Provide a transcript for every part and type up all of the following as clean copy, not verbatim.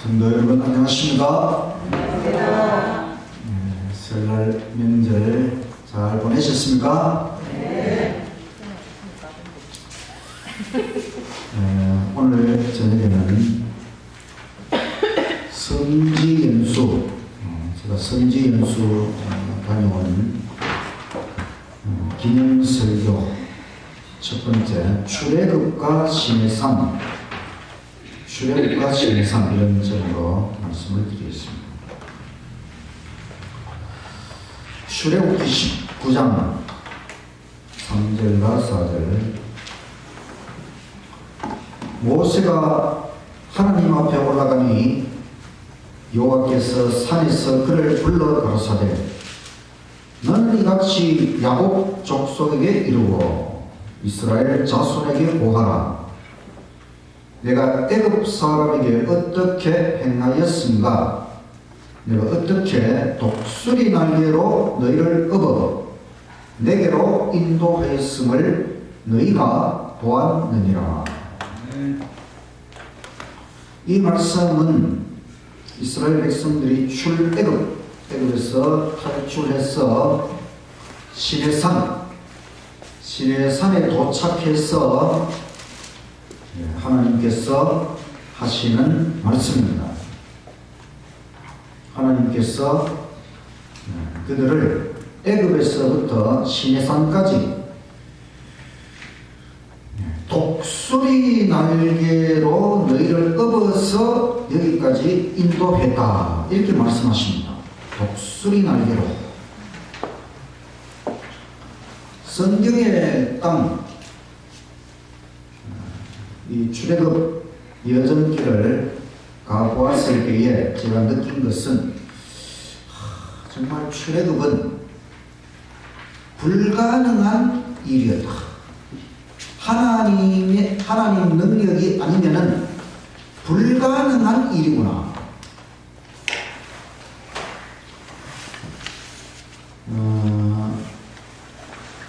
성도 여러분 안녕하십니까? 설날 명절 잘 보내셨습니까? 오늘 저녁에는 성지연수, 제가 성지연수 다녀온 기념설교 첫 번째 출애굽과 신해산, 출애굽과 신해산 이런 점으로 말씀을 드리겠습니다. 출애굽기 19장 3절과 4절. 모세가 하나님 앞에 올라가니 여호와께서 산에서 그를 불러 가로사대 너는 이같이 야곱 족속에게 이르고 이스라엘 자손에게 고하라. 내가 애굽 사람에게 어떻게 행하였은가? 내가 어떻게 독수리 날개로 너희를 업어 내게로 인도하였음을 너희가 보았느니라. 이 말씀은 이스라엘 백성들이 애굽에서 탈출해서 시내산에 도착해서 하나님께서 하시는 말씀입니다. 하나님께서 그들을 애굽에서부터 시내산까지 독수리 날개로 너희를 업어서 여기까지 인도했다, 이렇게 말씀하십니다. 독수리 날개로. 성경의 땅, 이 출애굽 여정길을 가보았을 때에 제가 느낀 것은 정말 출애굽은 불가능한 일이었다. 하나님 능력이 아니면은 불가능한 일이구나.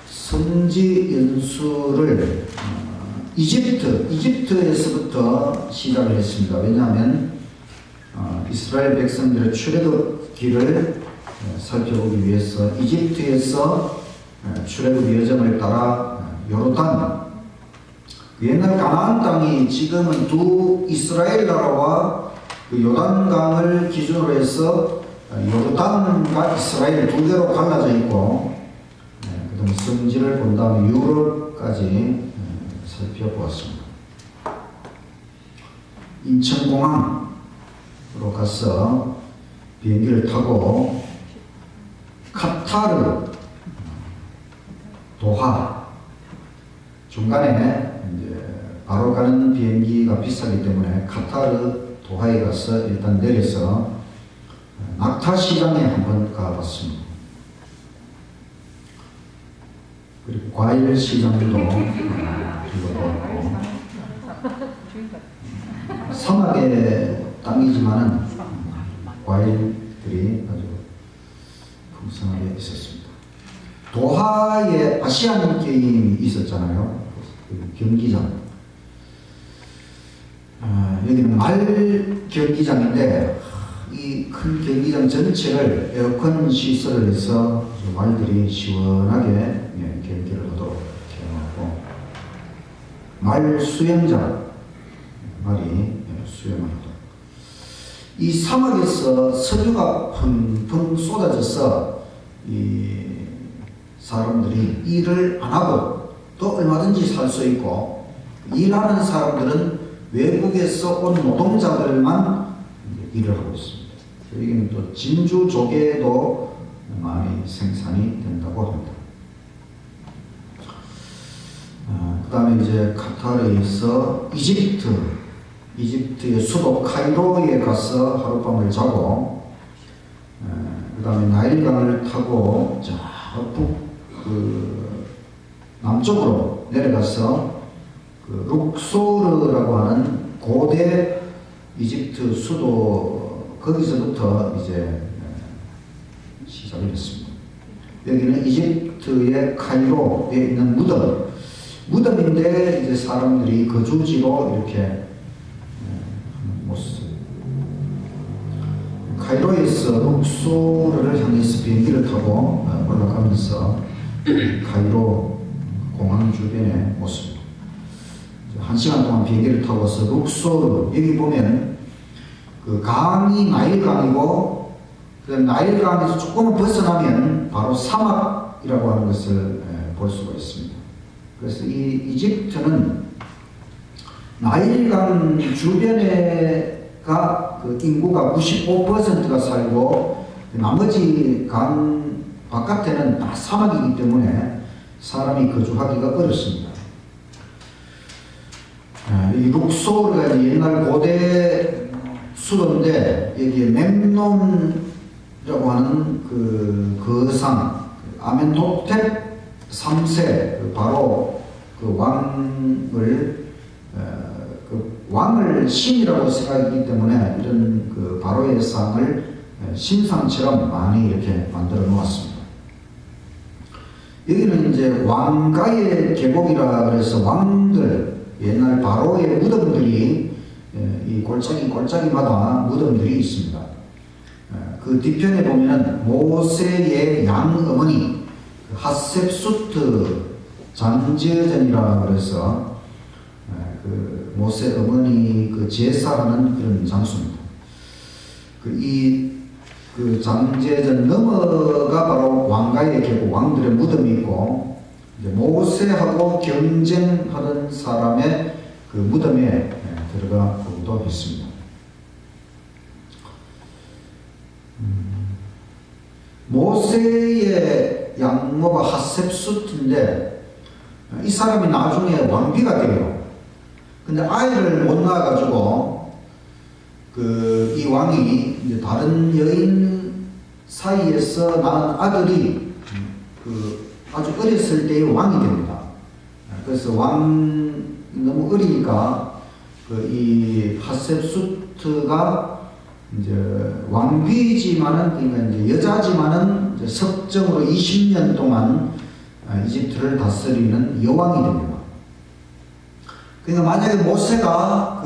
성지 연수를 이집트에서부터 시작을 했습니다. 왜냐하면 이스라엘 백성들의 출애굽 길을 살펴보기 위해서 이집트에서 출애굽 여정을 따라 요르단, 옛날 가나안 땅이 지금은 두 이스라엘 나라와 그 요단강을 기준으로 해서 요르단과 이스라엘 두 개로 갈라져 있고, 그다음 성지를 본 다음에 유럽까지 살펴보았습니다. 인천공항으로 가서 비행기를 타고 카타르, 도하, 중간에 이제 바로 가는 비행기가 비싸기 때문에 카타르, 도하에 가서 일단 내려서 낙타 시장에 한번 가봤습니다. 그리고 과일 시장도 들러보았고, 사막의 땅이지만은 과일들이 아주 풍성하게 있었습니다. 도하에 아시안 게임이 있었잖아요. 그 경기장. 여기는 말 경기장인데 이 큰 경기장 전체를 에어컨 시설을 해서 말들이 시원하게 경기를 하도록 해놓고, 말 수영장, 말이 수영을 하도록. 이 사막에서 석유가 펑펑 쏟아져서 이 사람들이 일을 안 하고 또 얼마든지 살 수 있고, 일하는 사람들은 외국에서 온 노동자들만 일을 하고 있습니다. 여기는 또 진주 조개도 많이 생산이 된다고 합니다. 그 다음에 이제 카타르에서 이집트의 수도 카이로에 가서 하룻밤을 자고, 그 다음에 나일강을 타고 남쪽으로 내려가서 그 룩소르라고 하는 고대 이집트 수도, 거기서부터 이제 시작을 했습니다. 여기는 이집트의 카이로에 있는 무덤인데 이제 사람들이 거주지로 이렇게 모습 카이로에서 룩소르를 향해서 비행기를 타고 올라가면서 카이로 공항 주변의 모습. 1시간 동안 비행기를 타고서 룩소르, 여기 보면 그 강이 나일강이고, 그 나일강에서 조금 벗어나면 바로 사막이라고 하는 것을 볼 수가 있습니다. 그래서 이 이집트는 나일강 주변에가 그 인구가 95%가 살고, 나머지 강 바깥에는 다 사막이기 때문에 사람이 거주하기가 어렵습니다. 이 룩소르가 옛날 고대 수도인데, 여기에 멤논이라고 하는 그 거상, 아멘호텝 3세, 바로 그 왕을 신이라고 생각하기 때문에 이런 그 바로의 상을 신상처럼 많이 이렇게 만들어 놓았습니다. 여기는 이제 왕가의 계곡이라 그래서 왕들, 옛날 바로의 무덤들이 이 골짜기마다 무덤들이 있습니다. 그 뒤편에 보면 모세의 양어머니 하셉수트 잔지어전이라 그래서 그 모세 어머니 그 제사하는 그런 장소입니다. 그 잔지어전 넘어가 바로 왕가의 계곡, 왕들의 무덤이 있고, 이제 모세하고 경쟁하던 사람의 그 무덤에 들어가보기도 했습니다. 모세의 양모가 하셉수트인데, 이 사람이 나중에 왕비가 돼요. 근데 아이를 못 낳아가지고 이 왕이 이제 다른 여인 사이에서 낳은 아들이 아주 어렸을 때의 왕이 됩니다. 그래서 너무 어리니까 이 하셉수트가 이제 왕비지만은, 그러니까 이제 여자지만은 이제 섭정으로 20년 동안 이집트를 다스리는 여왕이 됩니다. 그러니까 만약에 모세가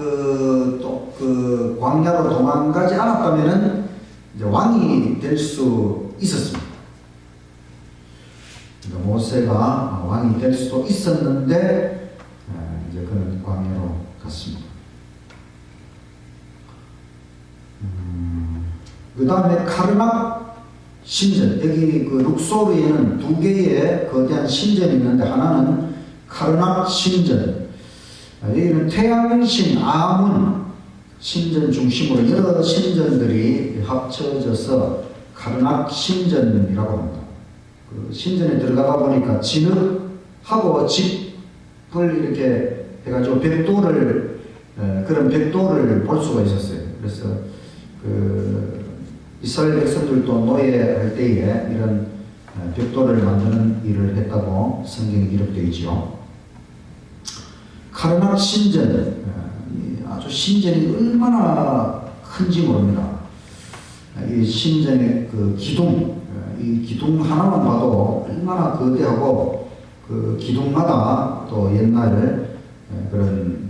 광야로 도망가지 않았다면은 이제 왕이 될 수 있었습니다. 그러니까 모세가 왕이 될 수도 있었는데, 이제 그는 광야로 갔습니다. 그 다음에 카르낙 신전, 여기 그 룩소르에는 2개의 거대한 신전이 있는데, 하나는 카르낙 신전, 여기는 태양신 아문 신전 중심으로 여러 신전들이 합쳐져서 카르낙 신전이라고 합니다. 그 신전에 들어가다 보니까 진흙하고 집을 이렇게 해가지고 그런 벽돌을 볼 수가 있었어요. 그래서 이스라엘 백성들도 노예할 때에 이런 벽돌을 만드는 일을 했다고 성경에 기록되어 있죠. 카르낙 신전, 아주 신전이 얼마나 큰지 모릅니다. 이 신전의 그 기둥, 이 기둥 하나만 봐도 얼마나 거대하고, 그 기둥마다 또 옛날 그런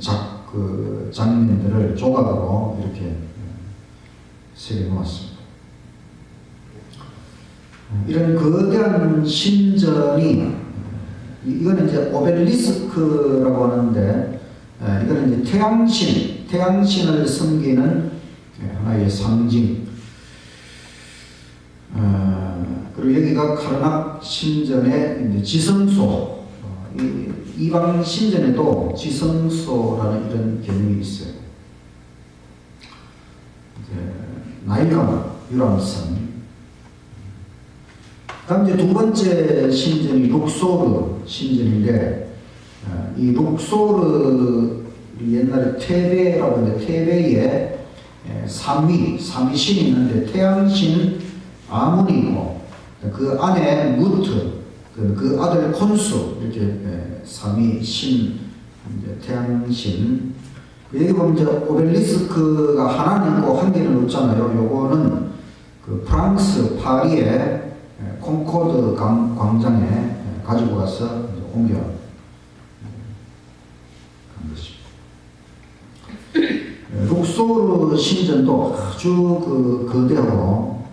장면들을 조각으로 이렇게 새겨 놓았습니다. 이런 거대한 신전이, 이거는 이제 오벨리스크라고 하는데, 이거는 이제 태양신을 섬기는 하나의 상징. 그리고 여기가 카르낙 신전의 이제 지성소, 이방 신전에도 지성소라는 이런 개념이 있어요. 나일강 유람선. 다음 이제 2번째 신전이 룩소르 신전인데, 이 룩소르 옛날에 테베라고 하는데, 테베에 삼위신이 있는데, 태양신 아문이 있고, 그 안에 무트, 그 아들 콘수, 이렇게 삼위신, 태양신. 여기 보면 이제 오벨리스크가 하나는 있고 한 개는 없잖아요. 요거는 그 프랑스 파리의 콩코드 광장에 가지고 가서 옮겨 간 것입니다. 룩소르 신전도 아주 거대하고,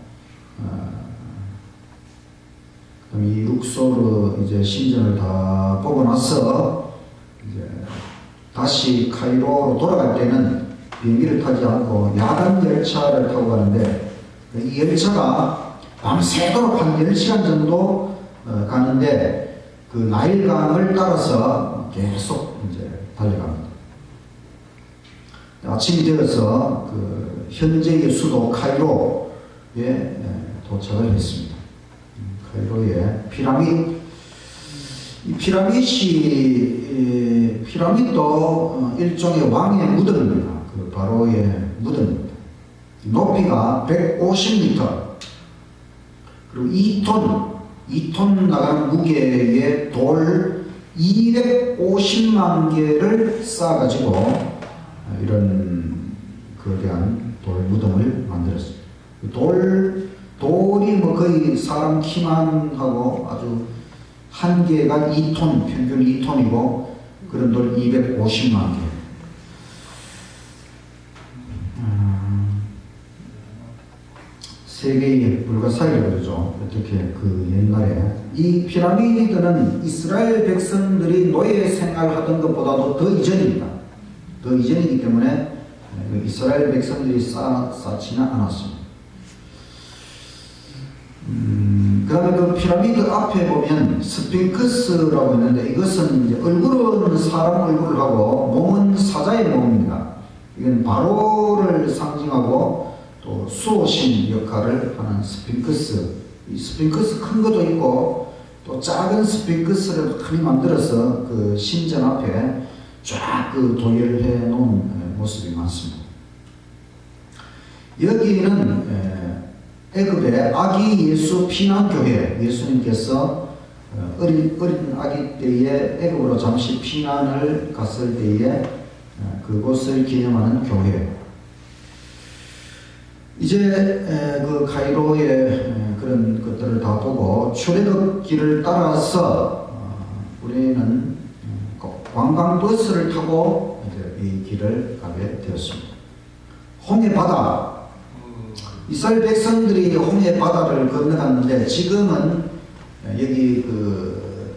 이 룩소르 이제 신전을 다 보고 나서 이제 다시 카이로로 돌아갈 때는 비행기를 타지 않고 야간 열차를 타고 가는데, 이 열차가 밤새도록 한 10시간 정도 가는데 그 나일강을 따라서 계속 이제 달려갑니다. 아침이 되어서 그 현재의 수도 카이로에 도착을 했습니다. 카이로의 피라밋, 이 피라밋도 일종의 왕의 무덤입니다. 그 바로의 무덤입니다. 높이가 150m, 그리고 2톤 나가는 무게의 돌 250만 개를 쌓아가지고 이런 거대한 돌 무덤을 만들었습니다. 돌이 뭐 거의 사람 키만 하고 아주 한 개가 2톤, 평균 2톤이고 그런 돌 250만 개. 세계의 불가사의라고 그러죠. 어떻게 그 옛날에 이 피라미드는 이스라엘 백성들이 노예 생활하던 것보다도 더 이전입니다. 더 이전이기 때문에 그 이스라엘 백성들이 쌓지는 않았습니다. 그 다음에 그 피라미드 앞에 보면 스핑크스라고 있는데, 이것은 이제 얼굴은 사람 얼굴을 하고 몸은 사자의 몸입니다. 이건 바로를 상징하고 또 수호신 역할을 하는 스핑크스. 이 스핑크스 큰 것도 있고 또 작은 스핑크스를 크게 만들어서 그 신전 앞에 쫙 그 도열해 놓은 모습이 많습니다. 여기는 애굽의 아기 예수 피난교회, 예수님께서 어린 아기 때에 애굽으로 잠시 피난을 갔을 때에 그곳을 기념하는 교회. 이제 그 카이로의 그런 것들을 다 보고 출애굽길을 따라서 우리는 관광버스를 타고 이제 이 길을 가게 되었습니다. 홍해 바다, 이스라엘 백성들이 홍해 바다를 건너갔는데 지금은 여기 그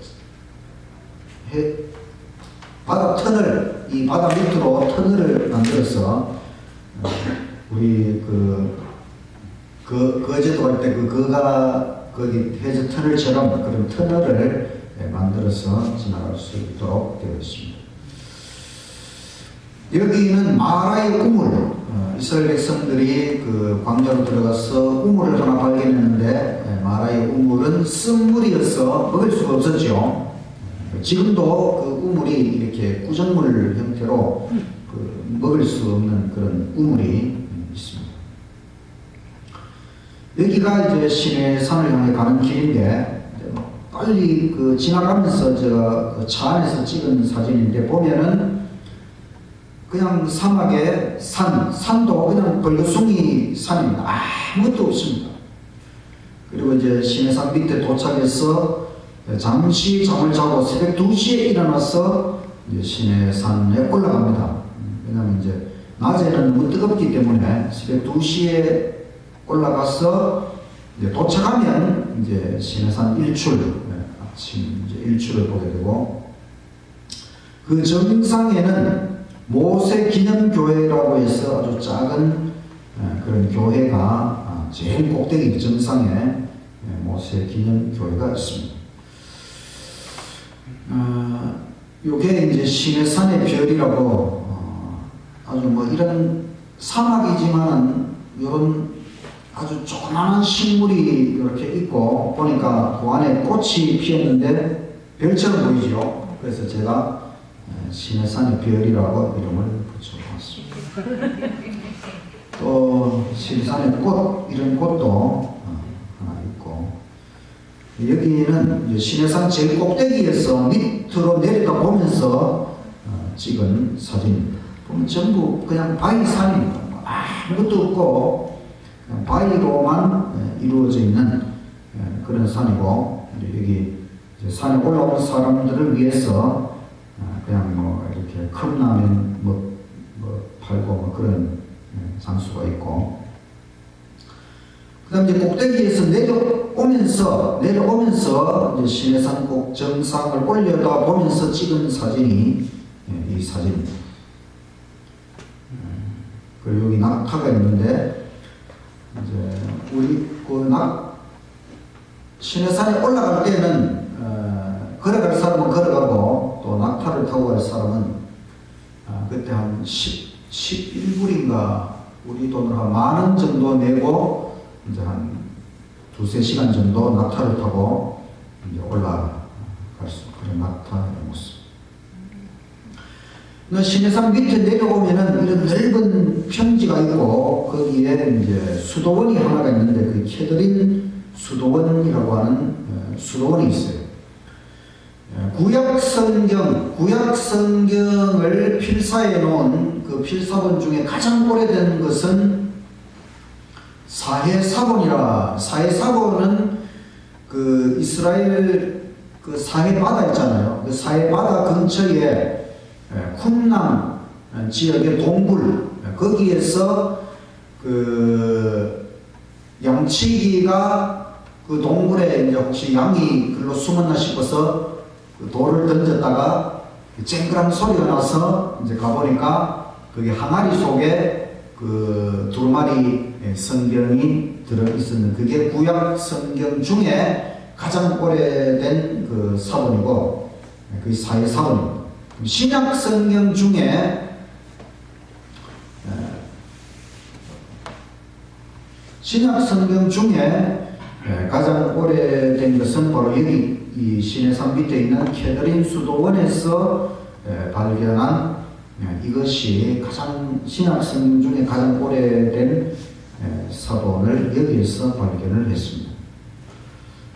바다 터널, 이 바다 밑으로 터널을 만들어서 우리 거제도 갈 때 거가 거기 해저 터널처럼 그런 터널을 만들어서 지나갈 수 있도록 되어 있습니다. 여기는 마라의 우물, 이스라엘 백성들이 그 광야로 들어가서 우물을 하나 발견했는데 마라의 우물은 쓴물이어서 먹을 수가 없었죠. 지금도 그 우물이 이렇게 구정물 형태로 그 먹을 수 없는 그런 우물이 있습니다. 여기가 이제 시내산을 향해 가는 길인데, 빨리 그 지나가면서 제가 그 차 안에서 찍은 사진인데, 보면은 그냥 사막의 산도 그냥 벌거숭이 산입니다. 아무것도 없습니다. 그리고 이제 시내산 밑에 도착해서 잠시 잠을 자고 새벽 2시에 일어나서 이제 시내산에 올라갑니다. 왜냐하면 이제 낮에는 너무 뜨겁기 때문에 새벽 2시에 올라가서 이제 도착하면 이제 시내산 일출, 아침 이제 일출을 보게 되고, 그 정상에는 모세 기념교회라고 해서 아주 작은 그런 교회가 제일 꼭대기 정상에 모세 기념교회가 있습니다. 요게 이제 시내산의 별이라고 아주 뭐 이런 사막이지만은 이런 아주 조그마한 식물이 이렇게 있고 보니까 그 안에 꽃이 피었는데 별처럼 보이죠. 그래서 제가 시내산의 별이라고 이름을 붙여봤습니다. 또 시내산의 꽃, 이런 꽃도 하나 있고, 여기는 이제 시내산 제일 꼭대기에서 밑으로 내려다 보면서 찍은 사진입니다. 보면 전부 그냥 바위산입니다. 아무것도 없고 그냥 바위로만 이루어져 있는 그런 산이고, 여기 이제 산에 올라온 사람들을 위해서 그냥 뭐 이렇게 컵라면 뭐 팔고 뭐 그런 장수가 있고, 그 다음 이제 꼭대기에서 내려오면서 이제 시내산 꼭 정상을 올려다 보면서 찍은 사진이 이 사진입니다. 그리고 여기 낙타가 있는데, 이제 우리 시내산에 올라갈 때는 걸어갈 사람은 걸어가고 또 낙타를 타고 갈 사람은 그때 한 11불인가 우리 돈으로 한 10,000원 정도 내고 이제 한 2~3시간 정도 낙타를 타고 이제 올라갈 수 그런 낙타의 모습. 시내산 밑에 내려오면은 이런 넓은 평지가 있고 거기에 이제 수도원이 하나가 있는데 그 캐더린 수도원이라고 하는 수도원이 있어요. 구약 성경을 필사해 놓은 그 필사본 중에 가장 오래된 것은 사해사본은 그 이스라엘 그 사해바다 있잖아요. 그 사해바다 근처에 쿰남 지역의 동굴, 거기에서 그 양치기가 그 동굴에 이제 혹시 양이 글로 숨었나 싶어서 그 돌을 던졌다가 쨍그랑 소리가 나서 이제 가보니까 거기 항아리 속에 그 두루마리 성경이 들어있었는데 그게 구약 성경 중에 가장 오래된 그 사본이고 그게 사해사본입니다. 신약 성경 중에 가장 오래된 것은 바로 여기 이 시내산 밑에 있는 캐더린 수도원에서 발견한 이것이 가장 신약 성경 중에 가장 오래된 사본을 여기에서 발견을 했습니다.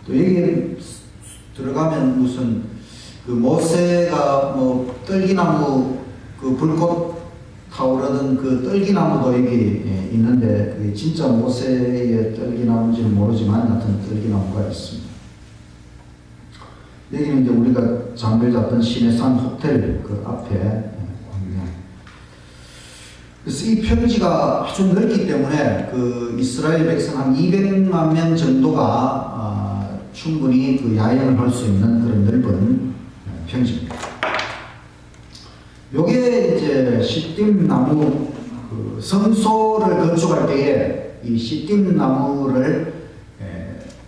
또 여기 들어가면 무슨 그 모세가 뭐 떨기나무 그 불꽃 타오르던 그 떨기나무도 여기 있는데 그게 진짜 모세의 떨기나무인지는 모르지만 하여튼 떨기나무가 있습니다. 여기는 이제 우리가 잠을 잤던 시내산 호텔 그 앞에 광야. 그래서 이 평지가 아주 넓기 때문에 그 이스라엘 백성 한 200만 명 정도가 충분히 그 야영을 할 수 있는 그런 넓은 평지입니다. 요게 이제 시딤 나무 그 성소를 건축할 때에 이 시딤 나무를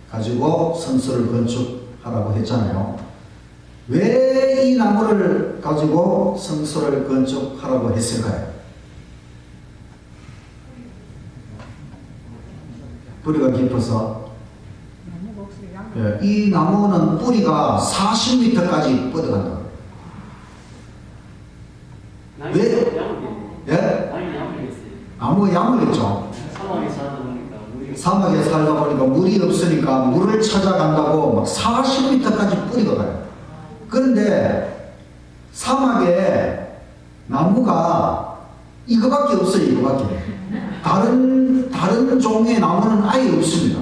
가지고 성소를 건축하라고 했잖아요. 왜 이 나무를 가지고 성소를 건축하라고 했을까요? 뿌리가 깊어서. 이 나무는 뿌리가 40m까지 뻗어간다. 왜? 예? 나무가 양을 했죠. 사막에 살다 보니까 물이 없으니까 물을 찾아간다고 막 40m까지 뿌리가 가요. 그런데 사막에 나무가 이거밖에 없어요. 이거밖에. 다른 종류의 나무는 아예 없습니다.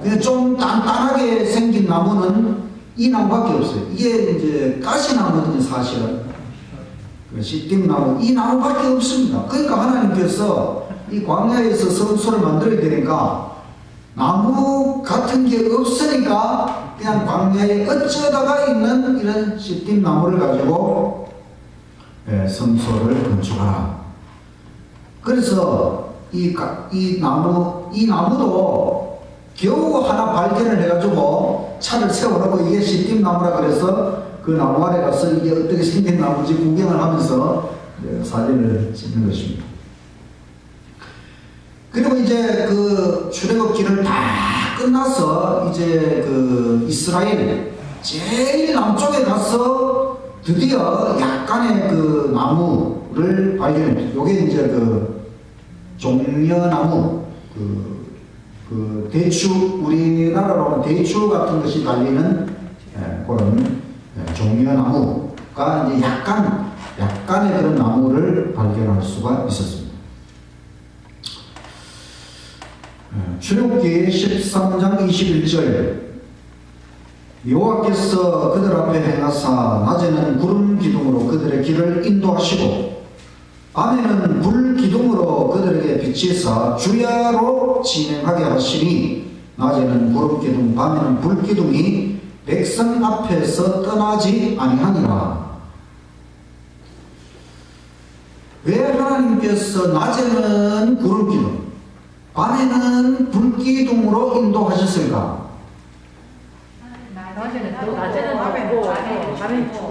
그냥 좀 단단하게 생긴 나무는 이 나무밖에 없어요. 이게 이제 가시나무거든요, 사실은. 시딤나무, 이 나무밖에 없습니다. 그러니까 하나님께서 이 광야에서 성소를 만들어야 되니까 나무 같은 게 없으니까 그냥 광야에 어쩌다가 있는 이런 시딤나무를 가지고 성소를 건축하라. 그래서 이 나무도 겨우 하나 발견을 해가지고 차를 세워놓고 이게 시딤나무라 그래서 그 나무 아래 가서 이게 어떻게 생긴 나무인지 구경을 하면서 사진을 찍는 것입니다. 그리고 이제 그 출애굽기를 다 끝나서 이제 그 이스라엘 제일 남쪽에 가서 드디어 약간의 그 나무를 발견했죠. 요게 이제 그 종려나무, 그 대추, 우리나라로 하면 대추 같은 것이 달리는 그런 종려나무가 이제 약간의 그런 나무를 발견할 수가 있었습니다. 출애굽기 13장 21절 여호와께서 그들 앞에 행하사 낮에는 구름 기둥으로 그들의 길을 인도하시고 밤에는 불기둥으로 그들에게 비치사 주야로 진행하게 하시니 낮에는 구름기둥 밤에는 불기둥이 백성 앞에서 떠나지 아니하니라. 왜 하나님께서 낮에는 구름기둥 밤에는 불기둥으로 인도하셨을까?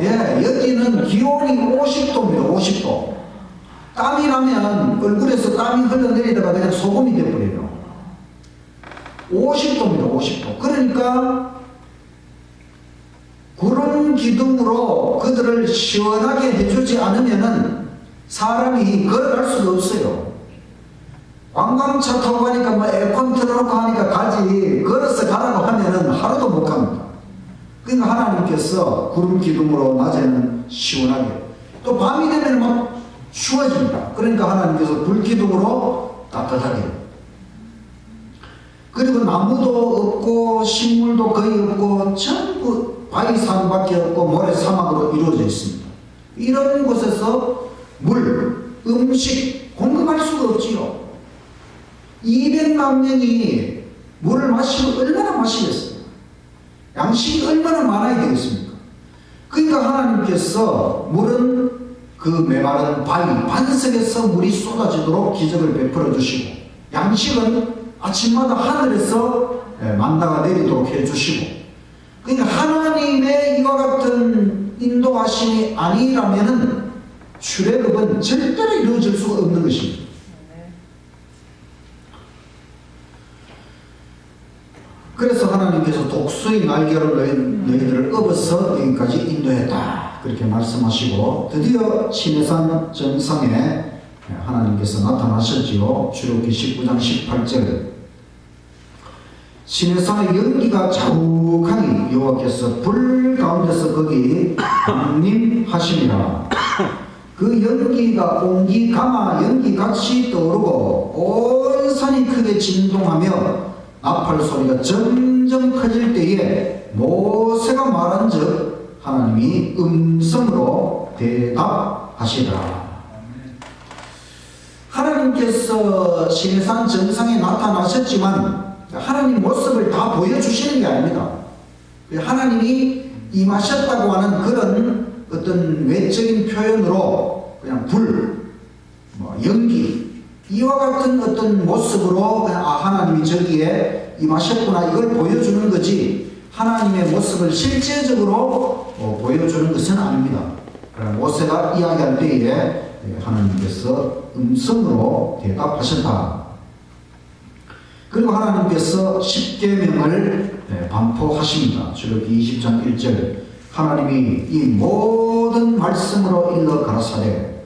예, 여기는 기온이 50도입니다. 50도. 땀이 나면 얼굴에서 땀이 흘러내리다가 그냥 소금이 되어버려요. 50도입니다. 50도. 그러니까 구름 기둥으로 그들을 시원하게 해주지 않으면은 사람이 걸어갈 수가 없어요. 관광차 타고 가니까 뭐 에어컨 틀어놓고 하니까 가지, 걸어서 가라고 하면은 하루도 못 갑니다. 그러니까 하나님께서 구름 기둥으로 낮에는 시원하게, 또 밤이 되면 막 추워집니다. 그러니까 하나님께서 불 기둥으로 따뜻하게. 그리고 나무도 없고 식물도 거의 없고 전부 바위산밖에 없고 모래사막으로 이루어져 있습니다. 이런 곳에서 물, 음식 공급할 수가 없지요. 200만 명이 물을 마시고 얼마나 마시겠어요? 양식이 얼마나 많아야 되겠습니까? 그러니까 하나님께서 물은 그 메마른 바위 반석에서 물이 쏟아지도록 기적을 베풀어 주시고, 양식은 아침마다 하늘에서 만나가 내리도록 해주시고, 그러니까 하나님의 이와 같은 인도하심이 아니라면은 출애굽은 절대로 이루어질 수가 없는 것입니다. 그래서 하나님께서 독수리 날개로 너희들을 업어서 여기까지 인도했다, 그렇게 말씀하시고, 드디어 시내산 정상에 하나님께서 나타나셨지요. 출애굽기 19장 18절, 시내산의 연기가 자욱하니 여호와께서 불 가운데서 거기 강림하시니라. 그 연기가 온기 가마 연기같이 떠오르고 온 산이 크게 진동하며 나팔 소리가 점점 커질 때에 모세가 말한즉 하나님이 음성으로 대답하시더라. 하나님께서 시내산 정상에 나타나셨지만 하나님 모습을 다 보여주시는 게 아닙니다. 하나님이 임하셨다고 하는 그런 어떤 외적인 표현으로 그냥 불, 연기, 이와 같은 어떤 모습으로 그냥 하나님이 저기에 임하셨구나, 이걸 보여주는 거지 하나님의 모습을 실제적으로 보여주는 것은 아닙니다. 모세가 이야기할 때에 하나님께서 음성으로 대답하셨다. 그리고 하나님께서 십계명을 반포하십니다. 출애굽기 20장 1절, 하나님이 이 모든 말씀으로 일러 가라사대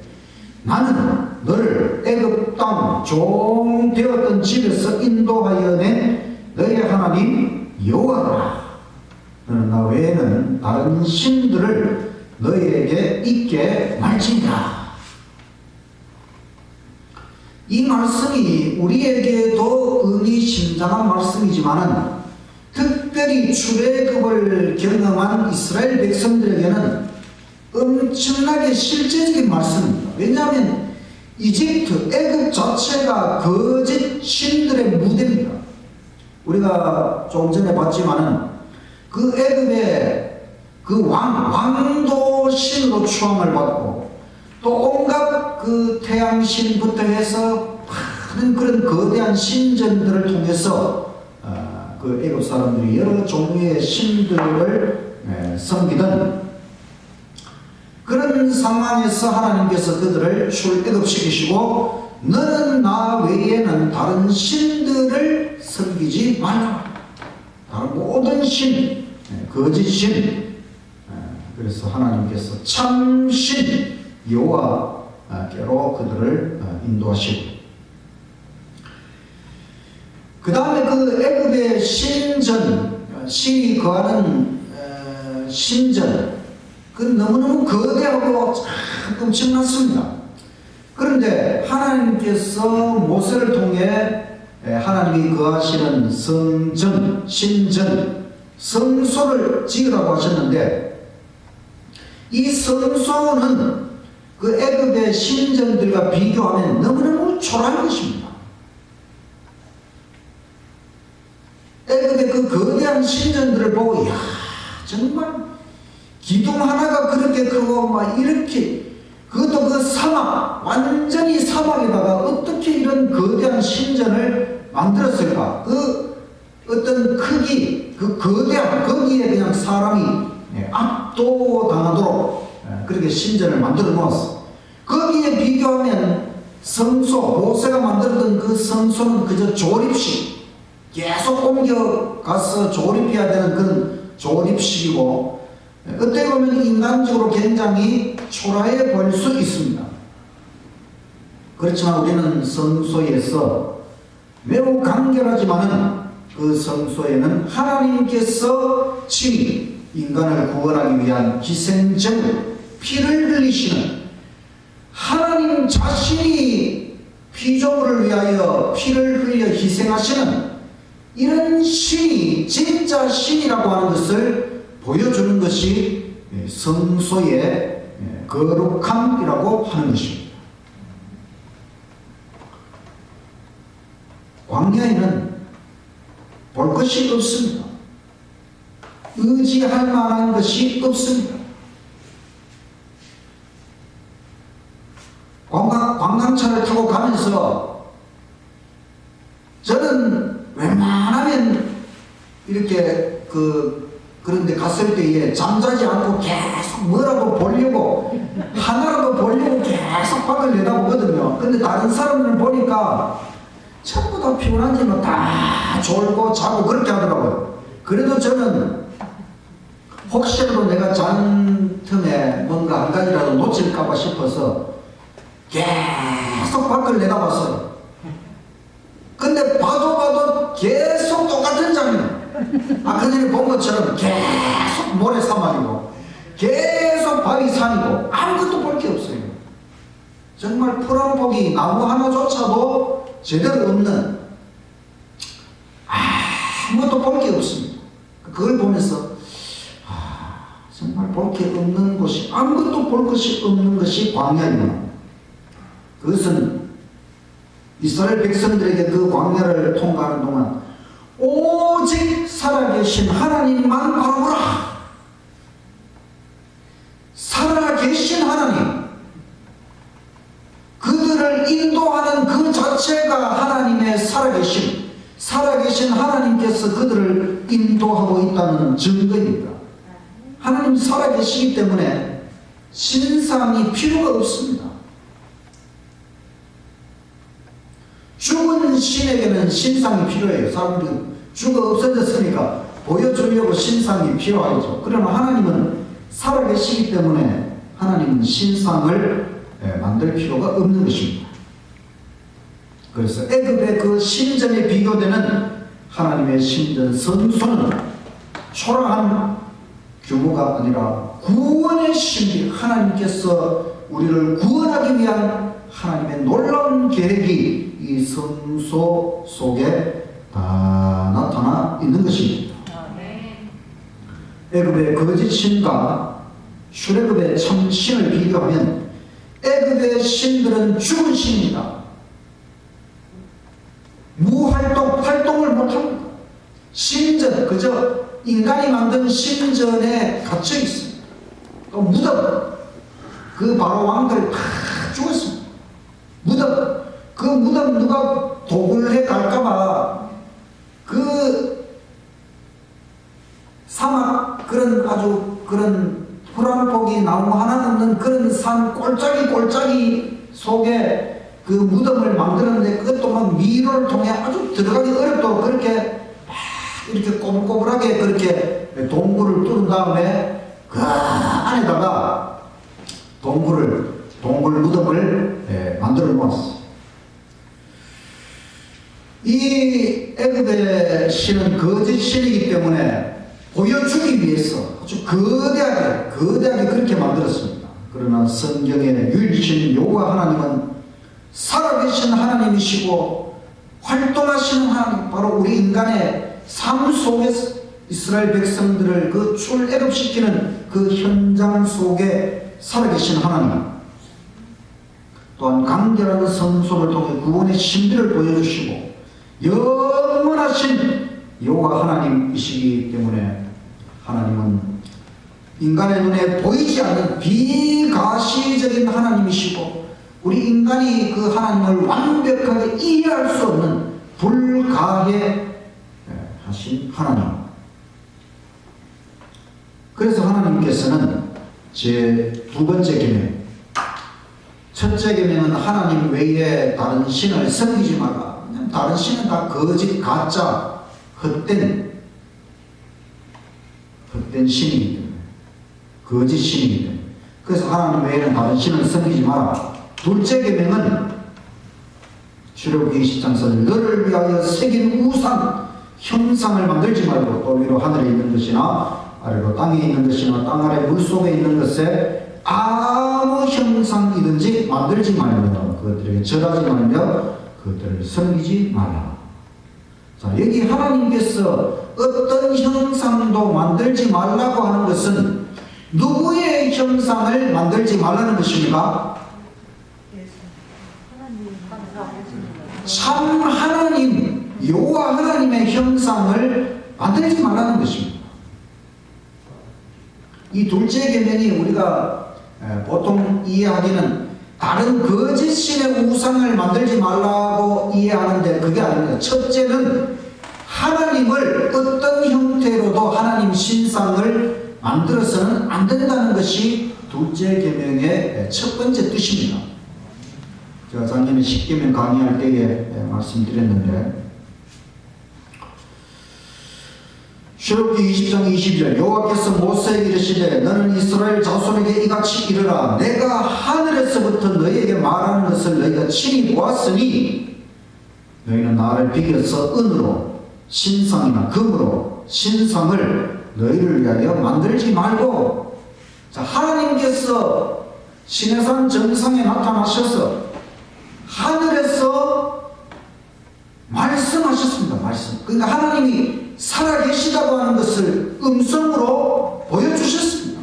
나는 너를 애굽 땅 종 되었던 집에서 인도하여 낸 너의 하나님 여호와라. 너는 나 외에는 다른 신들을 너희에게 있게 말지니라. 이 말씀이 우리에게도 의미심장한 말씀이지만은 특별히 출애굽을 경험한 이스라엘 백성들에게는 엄청나게 실제적인 말씀입니다. 왜냐하면 이집트, 애굽 자체가 거짓 신들의 무대입니다. 우리가 조금 전에 봤지만은 그 애굽의 그 왕도 신으로 추앙을 받고 또 온갖 그 태양신부터 해서 많은 그런 거대한 신전들을 통해서 그 애굽 사람들이 여러 종류의 신들을 섬기던 그런 상황에서 하나님께서 그들을 출애굽시키시고 너는 나 외에는 다른 신들을 섬기지 말라. 다른 모든 신, 거짓 신. 그래서 하나님께서 참신 여호와께로 그들을 인도하시고, 그 다음에 그 애굽의 신전, 신이 거하는 신전, 그 너무너무 거대하고 참 엄청났습니다. 그런데 하나님께서 모세를 통해 하나님이 거하시는 성전, 신전, 성소를 지으라고 하셨는데 이 성소는 그 애굽의 신전들과 비교하면 너무너무 초라한 것입니다. 애굽의 그 거대한 신전들을 보고 야 정말 기둥 하나가 그렇게 크고 막 이렇게 그것도 그 사막 완전히 사막에다가 어떻게 이런 거대한 신전을 만들었을까? 그 어떤 크기 그 거대한 거기에 그냥 사람이 압도당하도록 그렇게 신전을 만들어 놓았어. 거기에 비교하면 성소 모세가 만들었던 그 성소는 그저 조립식 계속 옮겨가서 조립해야 되는 그런 조립식이고 어떻게 보면 인간적으로 굉장히 초라해 보일 수 있습니다. 그렇지만 우리는 성소에서 매우 간결하지만은 그 성소에는 하나님께서 친히 인간을 구원하기 위한 희생제물 피를 흘리시는 하나님 자신이 피조물을 위하여 피를 흘려 희생하시는 이런 신이 진짜 신이라고 하는 것을 보여주는 것이 성소의 거룩함이라고 하는 것입니다. 광야에는 볼 것이 없습니다. 의지할 만한 것이 없습니다. 관광차를 타고 가면서 저는 웬만하면 이렇게 그런데 갔을 때에 잠자지 않고 계속 뭐라도 보려고 하나라도 보려고 계속 밖을 내다보거든요. 근데 다른 사람들 보니까 전부 다 피곤한지 뭐 다 졸고 자고 그렇게 하더라고요. 그래도 저는 혹시라도 내가 잔 틈에 뭔가 한 가지라도 놓칠까봐 싶어서 계속 밖을 내다봤어요. 근데 봐도 계속 똑같은 장면. 아까 전에 본 것처럼 계속 모래사막이고 계속 바위산이고 아무것도 볼 게 없어요. 정말 푸른복이 나무 하나조차도 제대로 없는 아무것도 볼 게 없습니다. 그걸 보면서 정말 볼 게 없는 곳이 아무것도 볼 것이 없는 것이 광야입니다. 그것은 이스라엘 백성들에게 그 광야를 통과하는 동안 오직 살아계신 하나님만 바라보라. 살아계신 하나님, 그들을 인도하는 그 자체가 하나님의 살아계신 하나님께서 그들을 인도하고 있다는 증거입니다. 하나님 살아계시기 때문에 신상이 필요가 없습니다. 죽은 신에게는 신상이 필요해요. 사람들이 죽어 없어졌으니까 보여주려고 신상이 필요하죠. 그러나 하나님은 살아계시기 때문에 하나님은 신상을 만들 필요가 없는 것입니다. 그래서 애굽의 그 신전에 비교되는 하나님의 신전 성소는 초라한 규모가 아니라 구원의 신비, 하나님께서 우리를 구원하기 위한 하나님의 놀라운 계획이 이 성소 속에 다 나타나 있는 것입니다. 애굽의 거짓 신과 출애굽의 참 신을 비교하면 애굽의 신들은 죽은 신입니다. 활동을 못합니다. 신전, 그저 인간이 만든 신전에 갇혀 있습니다. 또 무덤, 그 바로 왕들 다 죽었습니다. 무덤, 그 무덤 누가 도굴 해 갈까봐 그 사막 그런 푸른복이 나무 하나 없는 그런 산 꼴짜기 속에 그 무덤을 만드는데 그것도 막 미로를 통해 아주 들어가기 어렵도록 그렇게 막 이렇게 꼬불꼬불하게 그렇게 동굴을 뚫은 다음에 그 안에다가 동굴 무덤을 만들어 놓았어. 이 애굽의 신은 거짓 신이기 때문에 보여주기 위해서 아주 거대하게 그렇게 만들었습니다. 그러나 성경의 유일신 여호와 하나님은 살아계신 하나님이시고 활동하시는 하나님, 바로 우리 인간의 삶 속에서 이스라엘 백성들을 그 출애굽시키는 그 현장 속에 살아계신 하나님, 또한 강렬한 성소를 통해 구원의 신비를 보여주시고 영원하신 여호와 하나님이시기 때문에 하나님은 인간의 눈에 보이지 않는 비가시적인 하나님이시고 우리 인간이 그 하나님을 완벽하게 이해할 수 없는 불가해 하신 하나님. 그래서 하나님께서는 제 두 번째 계명, 첫째 계명은 하나님 외에 다른 신을 섬기지 말라. 다른 신은 다 거짓, 가짜, 헛된 신이기 때문에, 거짓 신이기 때문에. 그래서 하나님 외에는 다른 신을 섬기지 마라. 둘째 계명은 출애굽기 20장에서 너를 위하여 새긴 우상, 형상을 만들지 말고 또 위로 하늘에 있는 것이나 아래로 땅에 있는 것이나 땅 아래 물속에 있는 것에 아무 형상이든지 만들지 말며 그것들에게 절하지 말며 그것들을 섬기지 말라. 자, 여기 하나님께서 어떤 형상도 만들지 말라고 하는 것은 누구의 형상을 만들지 말라는 것입니까? 참 하나님, 여호와 하나님의 형상을 만들지 말라는 것입니다. 이 둘째 계명이 우리가 보통 이해하기는 다른 거짓 신의 우상을 만들지 말라고 이해하는데 그게 아닙니다. 첫째는 하나님을 어떤 형태로도 하나님 신상을 만들어서는 안 된다는 것이 둘째 계명의 첫 번째 뜻입니다. 제가 작년에 십계명 강의할 때에 말씀드렸는데 출애굽기 20장 22절 여호와께서 모세에게 이르시되 너는 이스라엘 자손에게 이같이 이르라 내가 하늘에서부터 너희에게 말하는 것을 너희가 친히 보았으니 너희는 나를 비교서 은으로 신상이나 금으로 신상을 너희를 위하여 만들지 말고. 자, 하나님께서 시내산 정상에 나타나셔서 하늘에서 말씀하셨습니다. 말씀. 그러니까 하나님이 살아계시다고 하는 것을 음성으로 보여주셨습니다.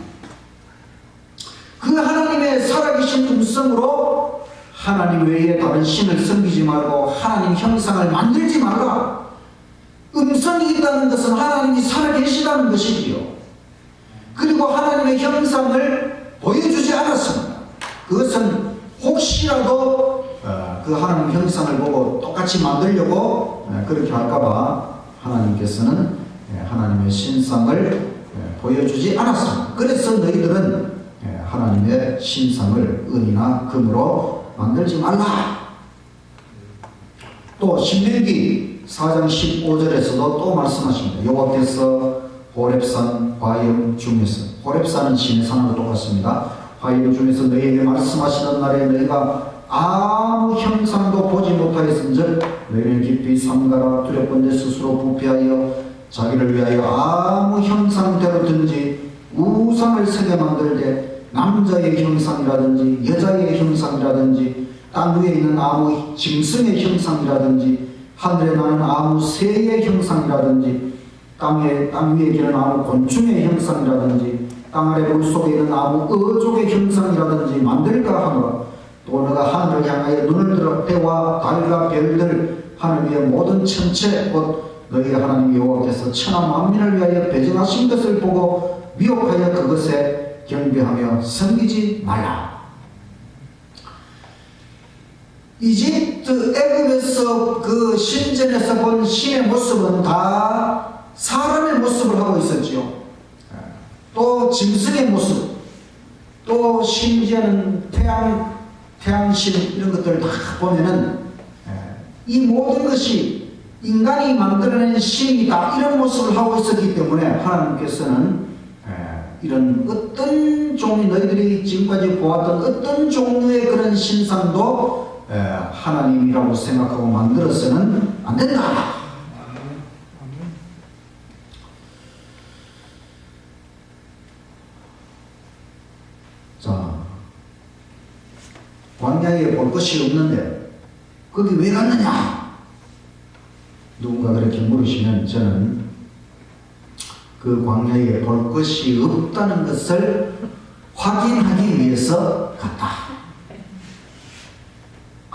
그 하나님의 살아계신 음성으로 하나님 외에 다른 신을 섬기지 말고 하나님 형상을 만들지 말라. 음성이 있다는 것은 하나님이 살아계시다는 것이지요. 그리고 하나님의 형상을 보여주지 않았습니다. 그것은 혹시라도 그 하나님 형상을 보고 똑같이 만들려고 그렇게 할까봐 하나님께서는 하나님의 신상을 보여주지 않았습니다. 그래서 너희들은 하나님의 신상을 은이나 금으로 만들지 말라. 또 신명기 4장 15절에서도 또 말씀하십니다. 여호와께서 호렙산 화염 중에서, 호렙산은 신의 산하고 똑같습니다. 화염 중에서 너희에게 말씀하시던 날에 너희가 아무 형상도 보지 못하였은즉 너희는 깊이 삼가라. 두렵건대 스스로 부패하여 자기를 위하여 아무 형상대로든지 우상을 세게 만들되 남자의 형상이라든지 여자의 형상이라든지 땅 위에 있는 아무 짐승의 형상이라든지 하늘에 나는 아무 새의 형상이라든지 땅 위에 기는 아무 곤충의 형상이라든지 땅 아래 물속에 있는 아무 어족의 형상이라든지 만들까 하노라. 또 너가 하늘을 향하여 눈을 들어 해와 달과 별들 하늘 위의 모든 천체 곧 너희 하나님 여호와께서 천하 만민을 위하여 배정하신 것을 보고 미혹하여 그것에 경배하며 섬기지 말라. 이집트 애굽에서 그 신전에서 본 신의 모습은 다 사람의 모습을 하고 있었죠. 또 짐승의 모습, 또 심지어는 태양신 이런 것들을 다 보면은 이 모든 것이 인간이 만들어낸 신이다 이런 모습을 하고 있었기 때문에 하나님께서는 이런 어떤 종이 너희들이 지금까지 보았던 어떤 종류의 그런 신상도 하나님이라고 생각하고 만들어서는 안 된다. 자, 광야에 볼 것이 없는데 거기 왜 갔느냐? 누군가 그렇게 물으시면 저는 그 광야에 볼 것이 없다는 것을 확인하기 위해서 갔다.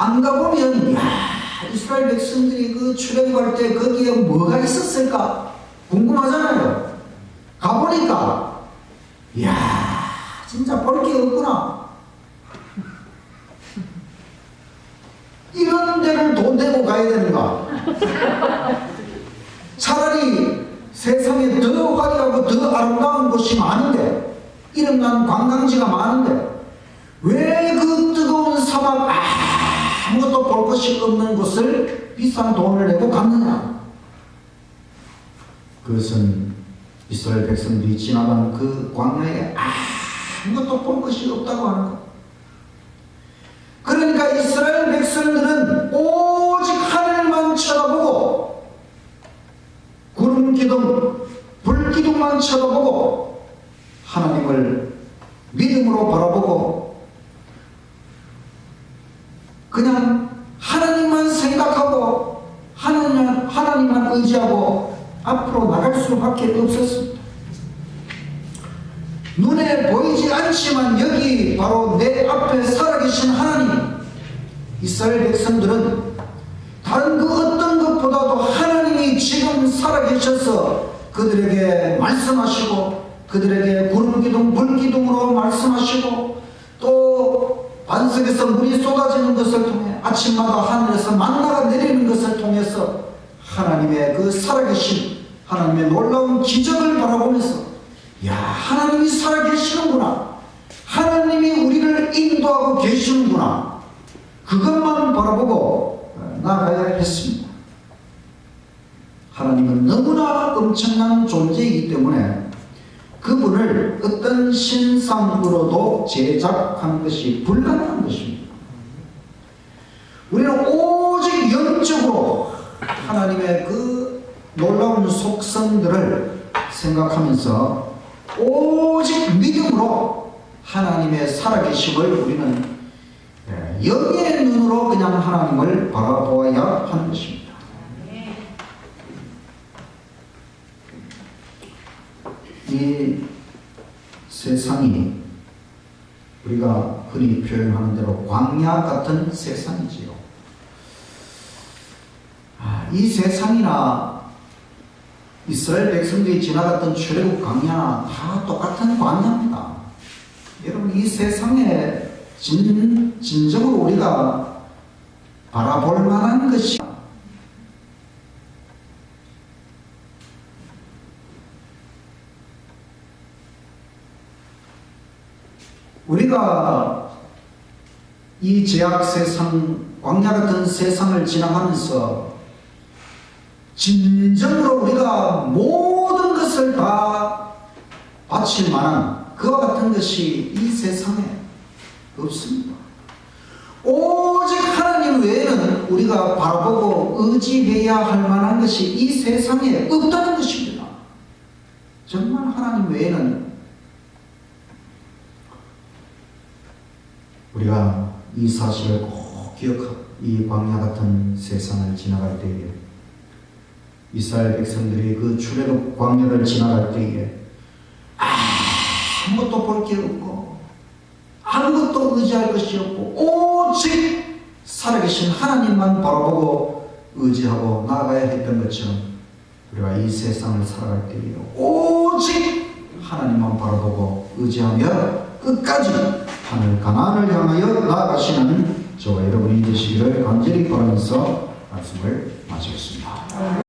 안 가보면, 야, 이스라엘 백성들이 그 출애굽할 때 거기에 뭐가 있었을까? 궁금하잖아요. 가보니까, 이야, 진짜 볼 게 없구나. 이런 데를 돈 내고 가야 되는가? 차라리 세상에 더 화려하고 더 아름다운 곳이 많은데, 이름난 관광지가 많은데, 왜 그 뜨거운 사막 아무것도 볼 것이 없는 곳을 비싼 돈을 내고 갔느냐? 그것은 이스라엘 백성들이 지나간 그 광야에 아무것도 볼 것이 없다고 하는 것. 그러니까 이스라엘 백성들은 오직 하늘만 쳐다보고 구름 기둥, 불 기둥만 쳐다보고 하나님을 믿음으로 바라보고 그냥 하나님만 생각하고 하나님만 의지하고 앞으로 나갈 수밖에 없었습니다. 눈에 보이지 않지만 여기 바로 내 앞에 살아계신 하나님, 이스라엘 백성들은 다른 그 어떤 것보다도 하나님이 지금 살아계셔서 그들에게 말씀하시고 그들에게 구름기둥, 불기둥으로 말씀하시고 또 반석에서 물이 쏟아지는 것을 통해 아침마다 하늘에서 만나가 내리는 것을 통해서 하나님의 그 살아계신 하나님의 놀라운 기적을 바라보면서 야, 하나님이 살아계시는구나, 하나님이 우리를 인도하고 계시는구나, 그것만 바라보고 나아가야 했습니다. 하나님은 너무나 엄청난 존재이기 때문에 그분을 어떤 신상으로도 제작하는 것이 불가능한 것입니다. 우리는 오직 영적으로 하나님의 그 놀라운 속성들을 생각하면서 오직 믿음으로 하나님의 살아계심을 우리는 영의 눈으로 그냥 하나님을 바라보아야 하는 것입니다. 이 세상이 우리가 흔히 표현하는 대로 광야 같은 세상이지요. 이 세상이나 이스라엘 백성들이 지나갔던 출애굽 광야나 다 똑같은 광야입니다. 여러분, 이 세상에 진정으로 우리가 바라볼 만한 것이 우리가 이 제약 세상, 광야 같은 세상을 지나가면서 진정으로 우리가 모든 것을 다 바칠 만한 그와 같은 것이 이 세상에 없습니다. 오직 하나님 외에는 우리가 바라보고 의지해야 할 만한 것이 이 세상에 없다는 것입니다. 정말 하나님 외에는 우리가 이 사실을 꼭 기억하고 이 광야 같은 세상을 지나갈 때에 이스라엘 백성들이 그 출애굽 광야를 지나갈 때에 아무것도 볼 게 없고 아무것도 의지할 것이 없고 오직 살아계신 하나님만 바라보고 의지하고 나아가야 했던 것처럼 우리가 이 세상을 살아갈 때에 오직 하나님만 바라보고 의지하며 끝까지 하늘 가나안을 향하여 나아가시는 저와 여러분이 되시기를 간절히 바라면서 말씀을 마치겠습니다.